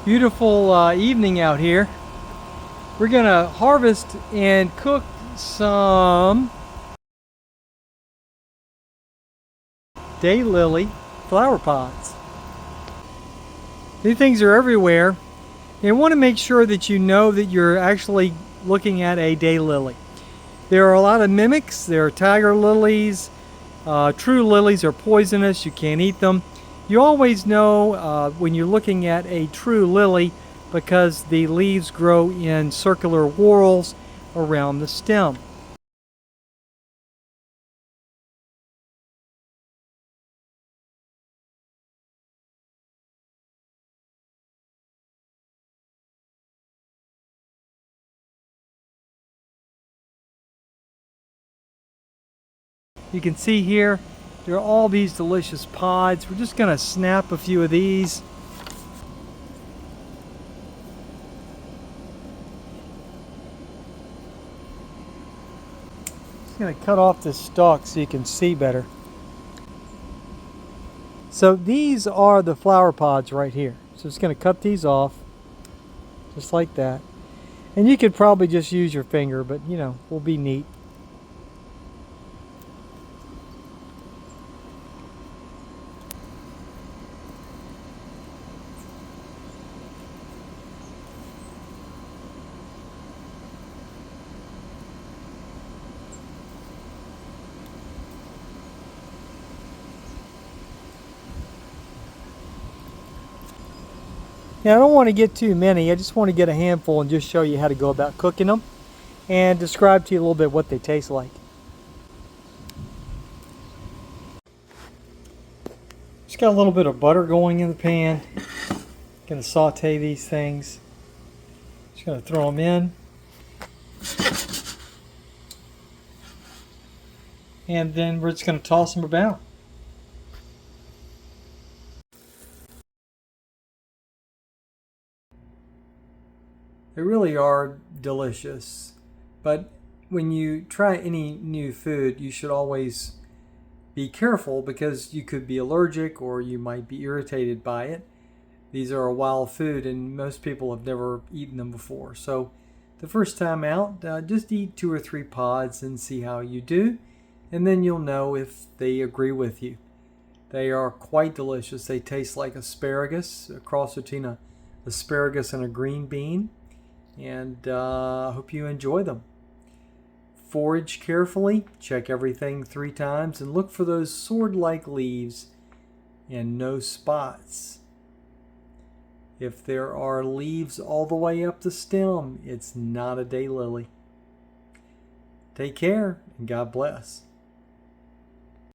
Beautiful evening out here. We're gonna harvest and cook some daylily flower pots. These things are everywhere. You want to make sure that you know that you're actually looking at a daylily. There are a lot of mimics. There are tiger lilies. True lilies are poisonous. You can't eat them. You always know when you're looking at a true lily because the leaves grow in circular whorls around the stem. You can see here there are all these delicious pods. We're just going to snap a few of these. Just going to cut off this stalk so you can see better. So these are the flower pods right here. So just going to cut these off just like that. And you could probably just use your finger, but you know, will be neat. Now I don't want to get too many, I just want to get a handful and just show you how to go about cooking them and describe to you a little bit what they taste like. Just got a little bit of butter going in the pan. Going to saute these things. Just going to throw them in. And then we're just going to toss them about. They really are delicious, but when you try any new food, you should always be careful because you could be allergic or you might be irritated by it. These are a wild food and most people have never eaten them before. So the first time out, just eat 2 or 3 pods and see how you do, and then you'll know if they agree with you. They are quite delicious. They taste like asparagus, a cross between asparagus and a green bean. And I hope you enjoy them. Forage carefully, check everything 3 times, and look for those sword-like leaves and no spots. If there are leaves all the way up the stem, it's not a daylily. Take care and God bless.